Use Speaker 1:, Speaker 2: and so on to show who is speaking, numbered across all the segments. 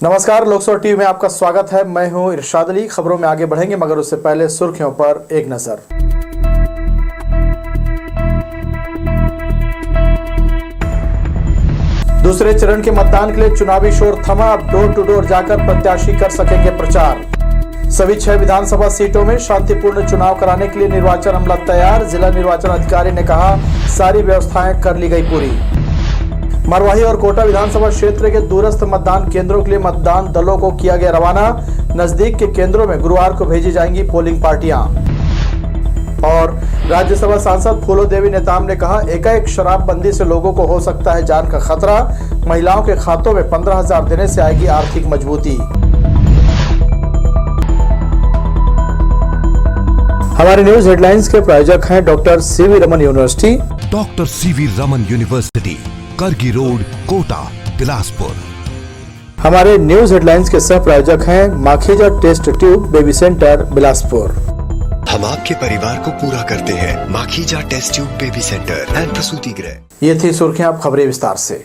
Speaker 1: नमस्कार, लोकसभा टीवी में आपका स्वागत है। मैं हूं इरशाद अली। खबरों में आगे बढ़ेंगे मगर उससे पहले सुर्खियों पर एक नजर। दूसरे चरण के मतदान के लिए चुनावी शोर थमा। अब डोर टू डोर जाकर प्रत्याशी कर सकेंगे प्रचार। सभी 6 विधानसभा सीटों में शांतिपूर्ण चुनाव कराने के लिए निर्वाचन अमला तैयार। जिला निर्वाचन अधिकारी ने कहा, सारी व्यवस्थाएं कर ली गई पूरी। मरवाही और कोटा विधानसभा क्षेत्र के दूरस्थ मतदान केंद्रों के लिए मतदान दलों को किया गया रवाना। नजदीक के केंद्रों में गुरुवार को भेजी जाएंगी पोलिंग पार्टियां। और राज्यसभा सांसद फूलो देवी नेताम ने कहा, एकाएक शराबबंदी से लोगों को हो सकता है जान का खतरा। महिलाओं के खातों में 15,000 देने से आएगी आर्थिक मजबूती। हमारे न्यूज हेडलाइंस के प्रायोजक हैं doctor CV Raman university.
Speaker 2: Doctor CV Raman university, Kargi road, Kota, Bilaspur.
Speaker 1: हमारे न्यूज हेडलाइंस के सह प्रायोजक हैं Makhija test tube baby centre, Bilaspur.
Speaker 3: हम आपके परिवार को पूरा करते हैं। Makhija test tube baby centre and प्रसूति गृह।
Speaker 1: ये थी सुर्खियां, अब खबरें विस्तार से।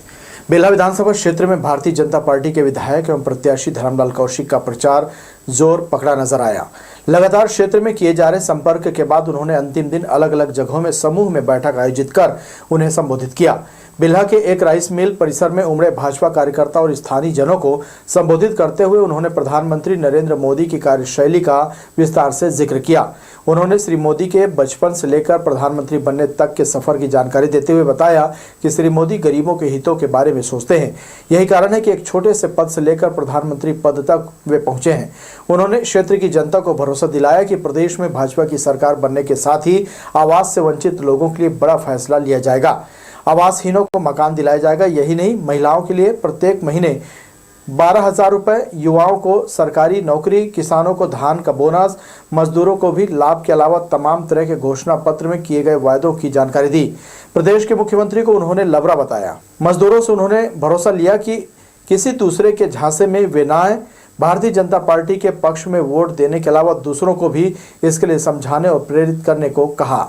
Speaker 1: बेल्हा विधानसभा क्षेत्र में भारतीय जनता पार्टी के विधायक एवं प्रत्याशी धर्मलाल कौशिक का प्रचार जोर पकड़ा नजर आया। लगातार क्षेत्र में किए जा रहे संपर्क के बाद उन्होंने अंतिम दिन अलग अलग जगहों में समूह में बैठक आयोजित कर उन्हें संबोधित किया। बेल्हा के एक राइस मिल परिसर में उमड़े भाजपा कार्यकर्ता और स्थानीय जनों को संबोधित करते हुए उन्होंने प्रधानमंत्री नरेंद्र मोदी की कार्यशैली का विस्तार से जिक्र किया। उन्होंने श्री मोदी के बचपन से लेकर प्रधानमंत्री बनने तक के सफर की जानकारी देते हुए बताया कि श्री मोदी गरीबों के हितों के बारे में सोचते हैं। यही कारण है कि एक छोटे से पद से लेकर प्रधानमंत्री पद तक वे पहुंचे हैं। उन्होंने क्षेत्र की जनता को भरोसा दिलाया कि प्रदेश में भाजपा की सरकार बनने के साथ ही आवास से वंचित लोगों के लिए बड़ा फैसला लिया जाएगा। आवासहीनों को मकान दिलाया जाएगा। यही नहीं, महिलाओं के लिए प्रत्येक महीने 12,000 रुपए, युवाओं को सरकारी नौकरी, किसानों को धान का बोनस, मजदूरों को भी लाभ के अलावा तमाम तरह के घोषणा पत्र में किए गए वायदों की जानकारी दी। प्रदेश के मुख्यमंत्री को उन्होंने लबरा बताया। मजदूरों से उन्होंने भरोसा लिया कि किसी दूसरे के झांसे में वे ना आए। भारतीय जनता पार्टी के पक्ष में वोट देने के अलावा दूसरों को भी इसके लिए समझाने और प्रेरित करने को कहा।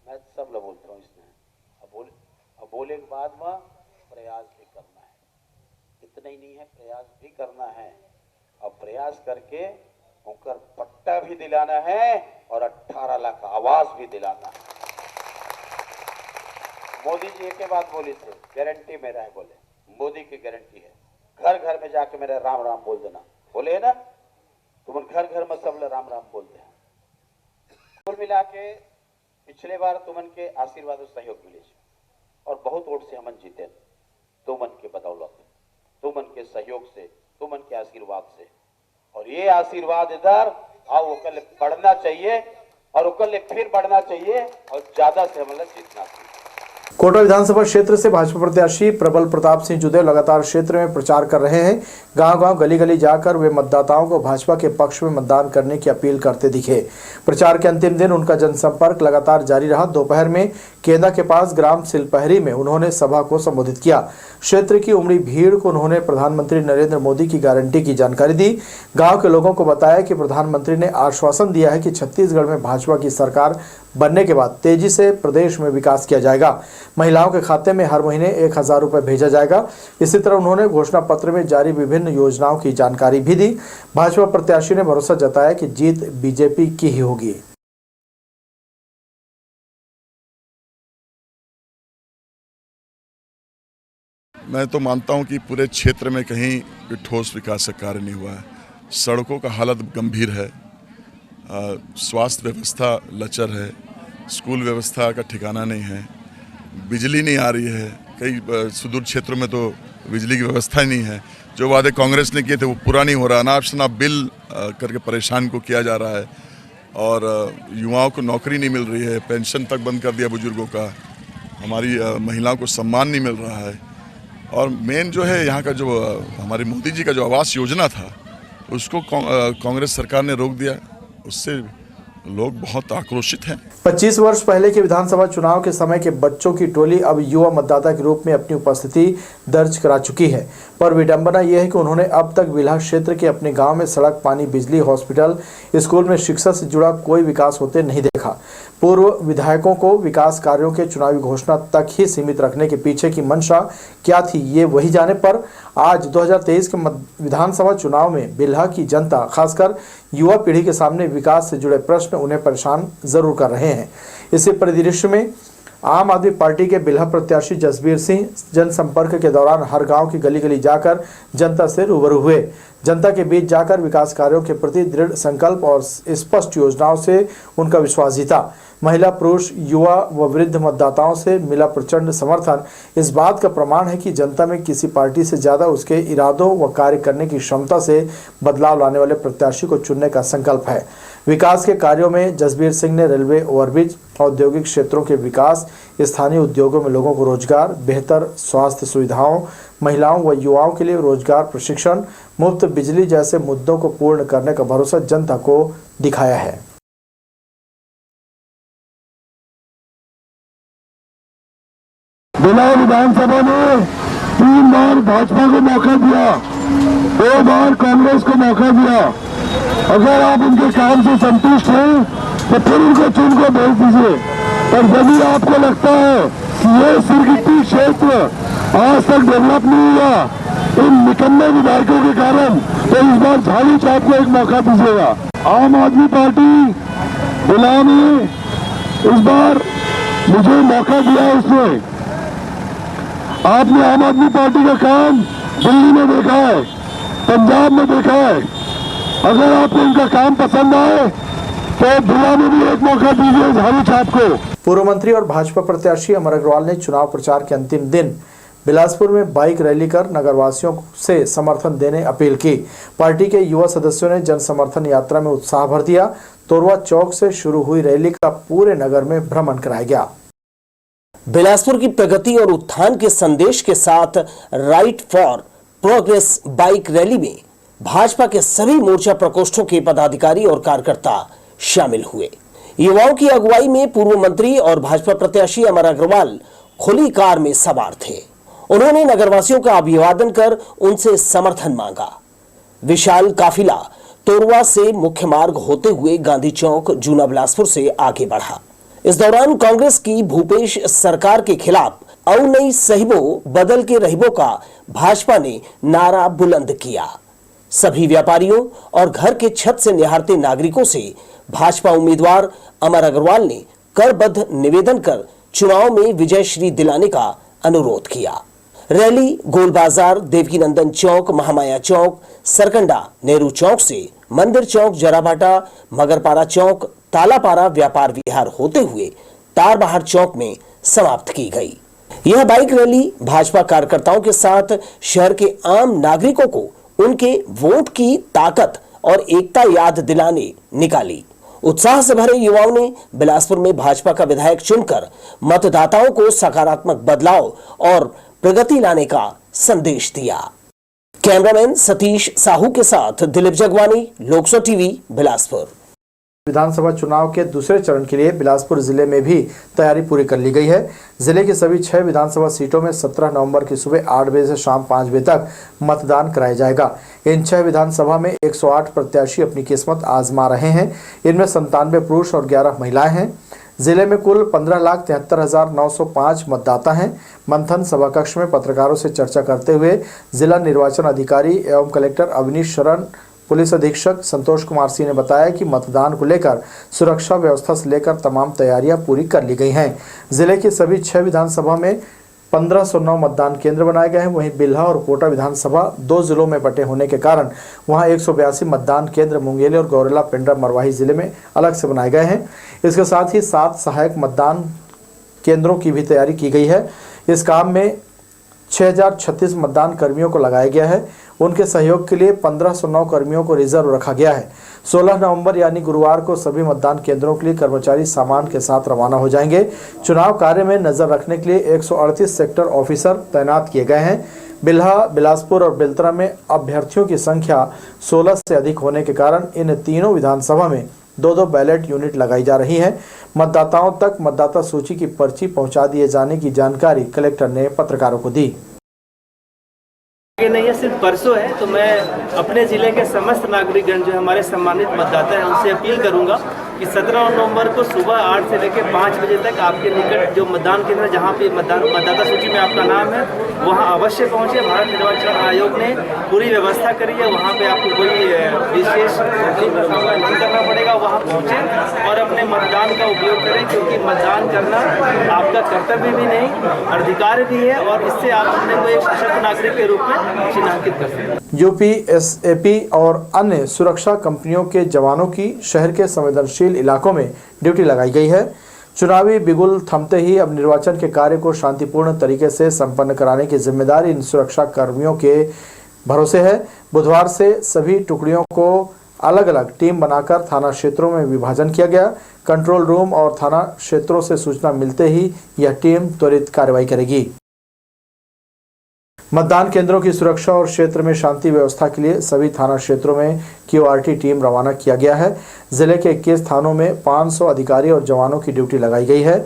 Speaker 4: मैं सब लोग बोलता हूँ इसमें अब बोले के बाद में प्रयास भी करना है। इतना ही नहीं है, प्रयास भी करना है और प्रयास करके उनका पट्टा भी दिलाना है और 18 लाख आवास भी दिलाना है। मोदी जी एक बात बोली थे, गारंटी मेरा है, बोले मोदी की गारंटी है। घर घर में जाके मेरा राम राम बोल देना, बोले ना तुम घर घर में सब लोग राम राम बोलते हैं। कुल मिला के पिछले बार तुमन के आशीर्वाद और सहयोग मिले और बहुत वोट से हमन जीते। तुमन के बदौलत, तुमन के सहयोग से, तुमन के आशीर्वाद से। और ये आशीर्वाद इधर आओ कल बढ़ना चाहिए और कल फिर बढ़ना चाहिए और ज्यादा से हम जीतना चाहिए।
Speaker 1: कोटा विधानसभा क्षेत्र से भाजपा प्रत्याशी प्रबल प्रताप सिंह जुदेव लगातार क्षेत्र में प्रचार कर रहे हैं। गांव-गांव, गली-गली जाकर वे मतदाताओं को भाजपा के पक्ष में मतदान करने की अपील करते दिखे। प्रचार के अंतिम दिन उनका जनसंपर्क लगातार जारी रहा। दोपहर में केंदा के पास ग्राम सिलपहरी में उन्होंने सभा को संबोधित किया। क्षेत्र की उमड़ी भीड़ को उन्होंने प्रधानमंत्री नरेंद्र मोदी की गारंटी की जानकारी दी। गाँव के लोगों को बताया कि प्रधानमंत्री ने आश्वासन दिया है कि छत्तीसगढ़ में भाजपा की सरकार बनने के बाद तेजी से प्रदेश में विकास किया जाएगा। महिलाओं के खाते में हर महीने 1,000 रुपए भेजा जाएगा। इसी तरह उन्होंने घोषणा पत्र में जारी विभिन्न योजनाओं की जानकारी भी दी। भाजपा प्रत्याशी ने भरोसा जताया कि जीत बीजेपी की ही होगी।
Speaker 5: मैं तो मानता हूं कि पूरे क्षेत्र में कहीं भी ठोस विकास का कार्य नहीं हुआ है। सड़कों का हालत गंभीर है, स्वास्थ्य व्यवस्था लचर है, स्कूल व्यवस्था का ठिकाना नहीं है, बिजली नहीं आ रही है। कई सुदूर क्षेत्रों में तो बिजली की व्यवस्था ही नहीं है। जो वादे कांग्रेस ने किए थे वो पूरा नहीं हो रहा। अनाप शनाप बिल करके परेशान को किया जा रहा है और युवाओं को नौकरी नहीं मिल रही है। पेंशन तक बंद कर दिया बुजुर्गों का। हमारी महिलाओं को सम्मान नहीं मिल रहा है। और मेन जो है यहाँ का जो हमारे मोदी जी का जो आवास योजना था उसको कांग्रेस सरकार ने रोक दिया। उससे लोग बहुत आक्रोशित हैं।
Speaker 1: 25 वर्ष पहले के विधानसभा चुनाव के समय के बच्चों की टोली अब युवा मतदाता के रूप में अपनी उपस्थिति दर्ज करा चुकी है। पर विडंबना यह है कि उन्होंने अब तक बेल्हा क्षेत्र के अपने गांव में सड़क, पानी, बिजली, हॉस्पिटल, स्कूल में शिक्षा से जुड़ा कोई विकास होते नहीं देखा। पूर्व विधायकों को विकास कार्यों के चुनावी घोषणा तक ही सीमित रखने के पीछे की मंशा क्या थी, ये वही जाने पर आज 2023 के विधानसभा चुनाव में बिल्हा की जनता, खासकर युवा पीढ़ी के सामने विकास से जुड़े प्रश्न उन्हें परेशान जरूर कर रहे हैं। इसी परिदृश्य में आम आदमी पार्टी के बिल्हा प्रत्याशी जसबीर सिंह जनसंपर्क के दौरान हर गांव की गली गली जाकर जनता से रूबरू हुए। जनता के बीच जाकर विकास कार्यों के प्रति दृढ़ संकल्प और स्पष्ट योजनाओं से उनका विश्वास जीता। महिला, पुरुष, युवा व वृद्ध मतदाताओं से मिला प्रचंड समर्थन इस बात का प्रमाण है कि जनता में किसी पार्टी से ज्यादा उसके इरादों व कार्य करने की क्षमता से बदलाव लाने वाले प्रत्याशी को चुनने का संकल्प है। विकास के कार्यों में जसबीर सिंह ने रेलवे ओवरब्रिज, औद्योगिक क्षेत्रों के विकास, स्थानीय उद्योगों में लोगों को रोजगार, बेहतर स्वास्थ्य सुविधाओं, महिलाओं व युवाओं के लिए रोजगार प्रशिक्षण, मुफ्त बिजली जैसे मुद्दों को पूर्ण करने का भरोसा जनता को दिखाया है।
Speaker 6: बिल्हा विधानसभा ने 3 बार भाजपा को मौका दिया, 2 बार कांग्रेस को मौका दिया। अगर आप उनके काम से संतुष्ट हैं तो फिर उनको चुन को भेज दीजिए। और यदि आपको लगता है कि ये सिरगिट्टी क्षेत्र आज तक डेवलप नहीं हुआ इन निकम्मे विधायकों के कारण, तो इस बार झाड़ी चाप को एक मौका दीजिएगा। आम आदमी पार्टी बिल्हा ने इस बार मुझे मौका दिया। उसने आपने आम आदमी पार्टी का काम दिल्ली में देखा है, पंजाब में देखा है। अगर आपको उनका काम पसंद आए तो बिल्हा में भी एक मौका दीजिए झाड़ू छाप को।
Speaker 1: पूर्व मंत्री और भाजपा प्रत्याशी अमर अग्रवाल ने चुनाव प्रचार के अंतिम दिन बिलासपुर में बाइक रैली कर नगरवासियों से समर्थन देने अपील की। पार्टी के युवा सदस्यों ने जन समर्थन यात्रा में उत्साह भर दिया। तोरवा चौक से शुरू हुई रैली का पूरे नगर में भ्रमण कराया गया।
Speaker 7: बिलासपुर की प्रगति और उत्थान के संदेश के साथ right for progress bike rally में भाजपा के सभी मोर्चा प्रकोष्ठों के पदाधिकारी और कार्यकर्ता शामिल हुए। युवाओं की अगुवाई में पूर्व मंत्री और भाजपा प्रत्याशी अमर अग्रवाल खुली कार में सवार थे। उन्होंने नगरवासियों का अभिवादन कर उनसे समर्थन मांगा। विशाल काफिला तोरवा से मुख्य मार्ग होते हुए गांधी चौक, जूना बिलासपुर से आगे बढ़ा। इस दौरान कांग्रेस की भूपेश सरकार के खिलाफ औ नहीं सहिबो बदल के रहिबो का भाजपा ने नारा बुलंद किया। सभी व्यापारियों और घर के छत से निहारते नागरिकों से भाजपा उम्मीदवार अमर अग्रवाल ने करबद्ध निवेदन कर चुनाव में विजयश्री दिलाने का अनुरोध किया। रैली गोल बाजार, देवकीनंदन चौक, महामाया चौक, सरकंडा, नेहरू चौक से मंदिर चौक, जराभाटा, मगरपारा चौक, तालापारा व्यापार विहार होते हुए तारबहार चौक में समाप्त की गई। यह बाइक रैली भाजपा कार्यकर्ताओं के साथ शहर के आम नागरिकों को उनके वोट की ताकत और एकता याद दिलाने निकाली। उत्साह से भरे युवाओं ने बिलासपुर में भाजपा का विधायक चुनकर मतदाताओं को सकारात्मक बदलाव और प्रगति लाने का संदेश दिया। कैमरामैन सतीश साहू के साथ दिलीप जगवानी, लोकसो टीवी, बिलासपुर।
Speaker 1: विधानसभा चुनाव के दूसरे चरण के लिए बिलासपुर जिले में भी तैयारी पूरी कर ली गई है। जिले की सभी 6 विधानसभा सीटों में 17 नवंबर की सुबह 8 बजे से शाम 5 बजे तक मतदान कराया जाएगा। इन 6 विधानसभा में 108 प्रत्याशी अपनी किस्मत आजमा रहे हैं। इनमें 97 पुरुष और 11 महिलाएं हैं। जिले में कुल 15,73,905 मतदाता हैं। मंथन सभा कक्ष में पत्रकारों से चर्चा करते हुए जिला निर्वाचन अधिकारी एवं कलेक्टर अवनीश शरण, पुलिस अधीक्षक संतोष कुमार सिंह ने बताया कि मतदान को लेकर सुरक्षा व्यवस्था से लेकर तमाम तैयारियां पूरी कर ली गई हैं। जिले की सभी 6 विधानसभा में 1509 मतदान केंद्र बनाए गए हैं। वहीं बिल्हा और कोटा विधानसभा 2 जिलों में बटे होने के कारण वहां 182 मतदान केंद्र मुंगेली और गौरेला पेंड्रा मरवाही जिले में अलग से बनाए गए हैं। इसके साथ ही 7 सहायक मतदान केंद्रों की भी तैयारी की गई है। इस काम में 6036 मतदान कर्मियों को लगाया गया है। उनके सहयोग के लिए 1509 कर्मियों को रिजर्व रखा गया है। 16 नवंबर यानी गुरुवार को सभी मतदान केंद्रों के लिए कर्मचारी सामान के साथ रवाना हो जाएंगे। चुनाव कार्य में नजर रखने के लिए 138 सेक्टर ऑफिसर तैनात किए गए हैं। बिल्हा, बिलासपुर और बेलतरा में अभ्यर्थियों की संख्या 16 से अधिक होने के कारण इन तीनों विधानसभा में 2-2 बैलेट यूनिट लगाई जा रही है। मतदाताओं तक मतदाता सूची की पर्ची पहुंचा दिए जाने की जानकारी कलेक्टर ने पत्रकारों को दी।
Speaker 8: नहीं, ये सिर्फ परसों है, तो मैं अपने ज़िले के समस्त नागरिकगण जो हमारे सम्मानित मतदाता हैं उनसे अपील करूंगा कि 17 नवंबर को सुबह 8 से लेकर 5 बजे तक आपके निकट जो मतदान केंद्र जहां पे मतदाता सूची में आपका नाम है वहां अवश्य पहुंचे। भारत निर्वाचन आयोग ने पूरी व्यवस्था करी है, वहां पे आपको कोई विशेष नहीं करना पड़ेगा। वहां पहुंचे और अपने मतदान का उपयोग करें, क्योंकि मतदान करना आपका कर्तव्य भी नहीं, अधिकार भी है, और इससे आप अपने को एक सशक्त नागरिक के रूप में चिन्हांकित कर सकते हैं।
Speaker 1: यूपी, एसएपी और अन्य सुरक्षा कंपनियों के जवानों की शहर के संवेदनशील इलाकों में ड्यूटी लगाई गई है। चुनावी बिगुल थमते ही अब निर्वाचन के कार्य को शांतिपूर्ण तरीके से संपन्न कराने की जिम्मेदारी इन सुरक्षा कर्मियों के भरोसे है। बुधवार से सभी टुकड़ियों को अलग अलग टीम बनाकर थाना क्षेत्रों में विभाजन किया गया। कंट्रोल रूम और थाना क्षेत्रों से सूचना मिलते ही यह टीम त्वरित कार्रवाई करेगी। मतदान केंद्रों की सुरक्षा और क्षेत्र में शांति व्यवस्था के लिए सभी थाना क्षेत्रों में क्यूआरटी टीम रवाना किया गया है। जिले के 21 थानों में 500 अधिकारी और जवानों की ड्यूटी लगाई गई है।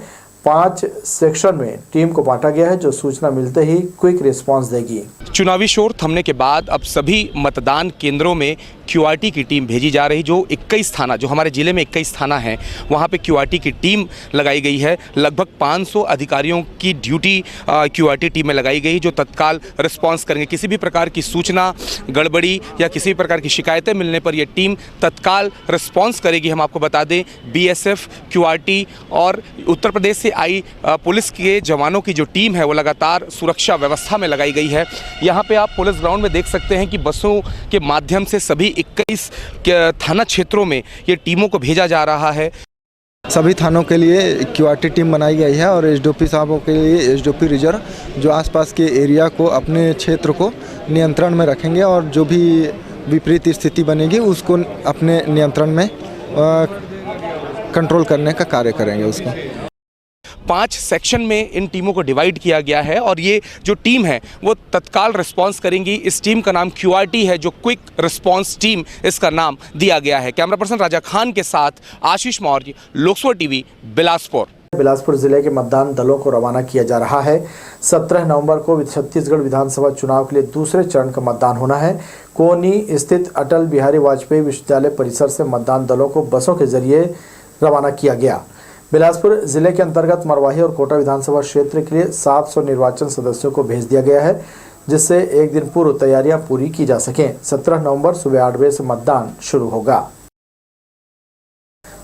Speaker 1: 5 सेक्शन में टीम को बांटा गया है, जो सूचना मिलते ही क्विक रिस्पांस देगी।
Speaker 9: चुनावी शोर थमने के बाद अब सभी मतदान केंद्रों में क्यूआरटी की टीम भेजी जा रही। जो 21 थाना, जो हमारे ज़िले में 21 थाना है, वहाँ पे क्यूआरटी की टीम लगाई गई है। लगभग 500 अधिकारियों की ड्यूटी क्यूआरटी टीम में लगाई गई, जो तत्काल रिस्पांस करेंगे। किसी भी प्रकार की सूचना, गड़बड़ी या किसी भी प्रकार की शिकायतें मिलने पर यह टीम तत्काल रिस्पांस करेगी। हम आपको बता दें, बीएसएफ, क्यूआरटी और उत्तर प्रदेश से आई पुलिस के जवानों की जो टीम है वो लगातार सुरक्षा व्यवस्था में लगाई गई है। यहाँ पे आप पुलिस ग्राउंड में देख सकते हैं कि बसों के माध्यम से सभी 21 थाना क्षेत्रों में ये टीमों को भेजा जा रहा है।
Speaker 10: सभी थानों के लिए क्यूआरटी टीम बनाई गई है और एसडीओपी साहबों के लिए एसडीओपी रिजर्व, जो आसपास के एरिया को, अपने क्षेत्र को नियंत्रण में रखेंगे और जो भी विपरीत स्थिति बनेगी उसको अपने नियंत्रण में कंट्रोल करने का कार्य करेंगे। उसको
Speaker 9: 5 सेक्शन में इन टीमों को डिवाइड किया गया है और ये जो टीम है वो तत्काल रिस्पांस करेंगी। इस टीम का नाम क्यूआरटी है, जो क्विक रिस्पांस टीम इसका नाम दिया गया है। कैमरा पर्सन राजा खान के साथ आशीष मौर्य, लोकसभा टीवी, बिलासपुर।
Speaker 1: बिलासपुर जिले के मतदान दलों को रवाना किया जा रहा है। 17 नवंबर को छत्तीसगढ़ विधानसभा चुनाव के लिए दूसरे चरण का मतदान होना है। कोनी स्थित अटल बिहारी वाजपेयी विश्वविद्यालय परिसर से मतदान दलों को बसों के जरिए रवाना किया गया। बिलासपुर जिले के अंतर्गत मरवाही और कोटा विधानसभा क्षेत्र के लिए 700 निर्वाचन सदस्यों को भेज दिया गया है, जिससे एक दिन पूर्व तैयारियां पूरी की जा सकें। 17 नवंबर सुबह 8 बजे से मतदान शुरू होगा।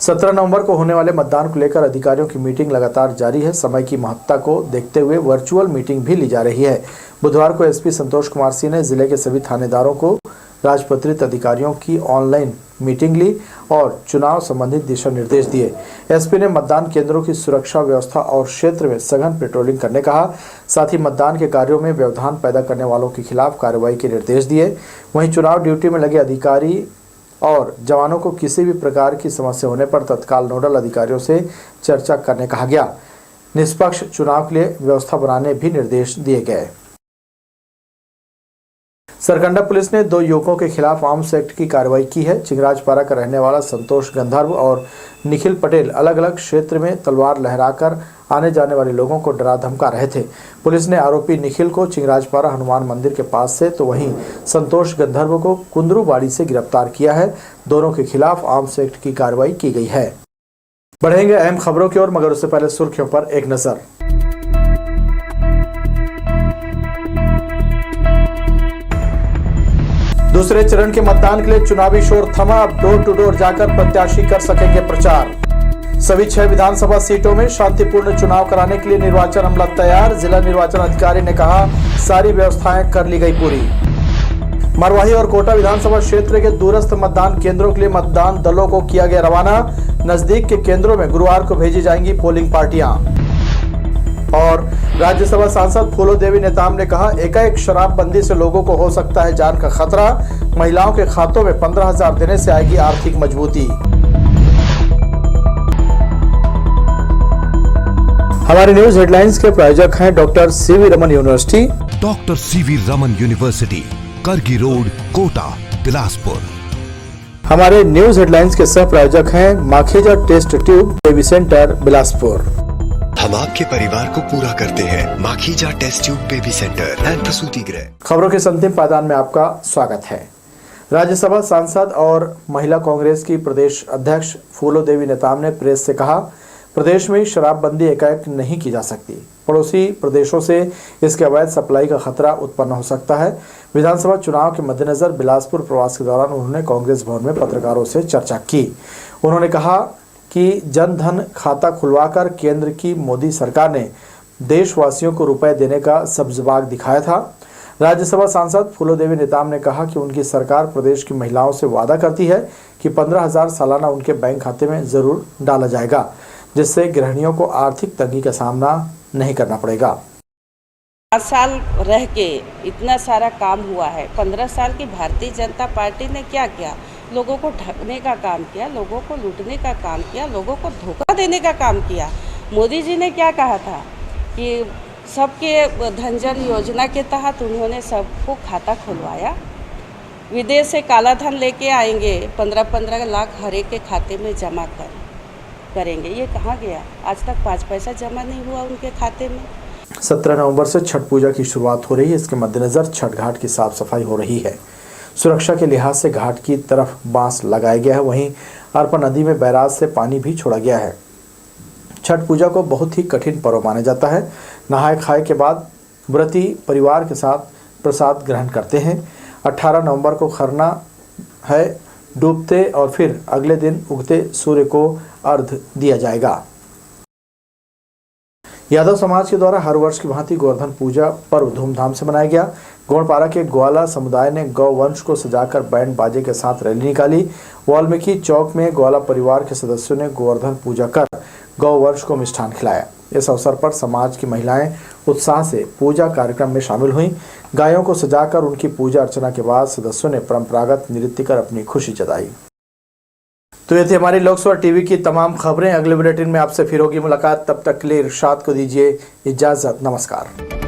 Speaker 1: 17 नवंबर को होने वाले मतदान को लेकर अधिकारियों की मीटिंग लगातार जारी है। समय की महत्ता को देखते हुए वर्चुअल मीटिंग भी ली जा रही है। बुधवार को एसपी संतोष कुमार सिंह ने जिले के सभी थानेदारों को राजपत्रित अधिकारियों की ऑनलाइन मीटिंग ली और चुनाव संबंधित दिशा निर्देश दिए। एसपी ने मतदान केंद्रों की सुरक्षा व्यवस्था और क्षेत्र में सघन पेट्रोलिंग करने कहा। साथ ही मतदान के कार्यों में व्यवधान पैदा करने वालों के खिलाफ कार्रवाई के निर्देश दिए। वहीं चुनाव ड्यूटी में लगे अधिकारी और जवानों को किसी भी प्रकार की समस्या होने पर तत्काल नोडल अधिकारियों से चर्चा करने कहा गया। निष्पक्ष चुनाव के लिए व्यवस्था बनाने भी निर्देश दिए गए। सरकंडा पुलिस ने 2 युवकों के खिलाफ आर्म्स एक्ट की कार्रवाई की है। चिंगराजपारा का रहने वाला संतोष गंधर्व और निखिल पटेल अलग अलग क्षेत्र में तलवार लहराकर आने जाने वाले लोगों को डरा धमका रहे थे। पुलिस ने आरोपी निखिल को चिंगराजपारा हनुमान मंदिर के पास से, तो वहीं संतोष गंधर्व को कुंदरूबाड़ी से गिरफ्तार किया है। दोनों के खिलाफ आर्म्स एक्ट की कार्रवाई की गई है। बढ़ेंगे अहम खबरों की ओर, मगर उससे पहले सुर्खियों पर एक नजर। दूसरे चरण के मतदान के लिए चुनावी शोर थमा। अब डोर टू डोर जाकर प्रत्याशी कर सकेंगे प्रचार। सभी 6 विधानसभा सीटों में शांतिपूर्ण चुनाव कराने के लिए निर्वाचन अमला तैयार। जिला निर्वाचन अधिकारी ने कहा, सारी व्यवस्थाएं कर ली गई पूरी। मरवाही और कोटा विधानसभा क्षेत्र के दूरस्थ मतदान केंद्रों के लिए मतदान दलों को किया गया रवाना। नजदीक के केंद्रों में गुरुवार को भेजी जाएंगी पोलिंग पार्टियां। और राज्यसभा सांसद फूलो देवी नेताम ने कहा, एकाएक शराबबंदी से लोगों को हो सकता है जान का खतरा। महिलाओं के खातों में 15,000 देने से आएगी आर्थिक मजबूती। हमारे न्यूज हेडलाइंस के प्रायोजक हैं doctor CV Raman university.
Speaker 2: Doctor CV Raman university, Kargi road, Kota, Bilaspur.
Speaker 1: हमारे न्यूज हेडलाइंस के सह प्रायोजक हैं Makhija test tube baby centre, Bilaspur.
Speaker 3: हम आपके परिवार को पूरा करते हैं। Makhija test tube baby centre and प्रसूति गृह।
Speaker 1: खबरों के अंतिम पायदान में आपका स्वागत है। राज्यसभा सांसद और महिला कांग्रेस की प्रदेश अध्यक्ष फूलो देवी नेताम ने प्रेस से कहा, प्रदेश में शराबबंदी एकाएक नहीं की जा सकती। पड़ोसी प्रदेशों से इसके अवैध सप्लाई का खतरा उत्पन्न हो सकता है। विधानसभा चुनाव के मद्देनजर बिलासपुर प्रवास के दौरान उन्होंने कांग्रेस भवन में पत्रकारों से चर्चा की। उन्होंने कहा कि जन धन खाता खुलवाकर केंद्र की मोदी सरकार ने देशवासियों को रुपए देने का सब्ज़बाग दिखाया था। राज्यसभा सांसद फूलो देवी नेताम ने कहा कि उनकी सरकार प्रदेश की महिलाओं से वादा करती है कि 15,000 सालाना उनके बैंक खाते में जरूर डाला जाएगा, जिससे गृहिणियों को आर्थिक तंगी का सामना नहीं करना पड़ेगा।
Speaker 11: 5 साल रह के इतना सारा काम हुआ है। 15 साल की भारतीय जनता पार्टी ने क्या किया? लोगों को ठगने का काम किया, लोगों को लूटने का काम किया, लोगों को धोखा देने का काम किया। मोदी जी ने क्या कहा था कि सबके धन जन योजना के तहत उन्होंने सबको खाता खुलवाया। विदेश से काला धन लेके आएंगे, 15-15 लाख हर एक के खाते में जमा करेंगे। ये कहाँ गया? आज तक 5 पैसा जमा नहीं हुआ उनके खाते में।
Speaker 1: 17 नवंबर से छठ पूजा की शुरुआत हो रही है। इसके मद्देनजर छठ घाट की साफ सफाई हो रही है। सुरक्षा के लिहाज से घाट की तरफ बांस लगाया गया है। वहीं अर्पा नदी में बैराज से पानी भी छोड़ा गया है। छठ पूजा को बहुत ही कठिन पर्व माना जाता है। नहाय खाए के बाद व्रती परिवार के साथ प्रसाद ग्रहण करते हैं। 18 नवंबर को खरना है। डूबते और फिर अगले दिन उगते सूर्य को अर्घ्य दिया जाएगा। यादव समाज के द्वारा हर वर्ष की भांति गोवर्धन पूजा पर्व धूमधाम से मनाया गया। गोंडपारा के ग्वाला समुदाय ने गौ वंश को सजाकर बैंड बाजे के साथ रैली निकाली। वाल्मीकि चौक में ग्वाला परिवार के सदस्यों ने गोवर्धन पूजा कर गौ वंश को मिष्ठान खिलाया। इस अवसर पर समाज की महिलाएं उत्साह से पूजा कार्यक्रम में शामिल हुईं। गायों को सजाकर उनकी पूजा अर्चना के बाद सदस्यों ने परंपरागत नृत्य कर अपनी खुशी जताई। तो ये थी हमारी लोकसभा टीवी की तमाम खबरें। अगले बुलेटिन में आपसे फिर होगी मुलाकात। तब तक के लिए इरशाद को दीजिए इजाजत। नमस्कार।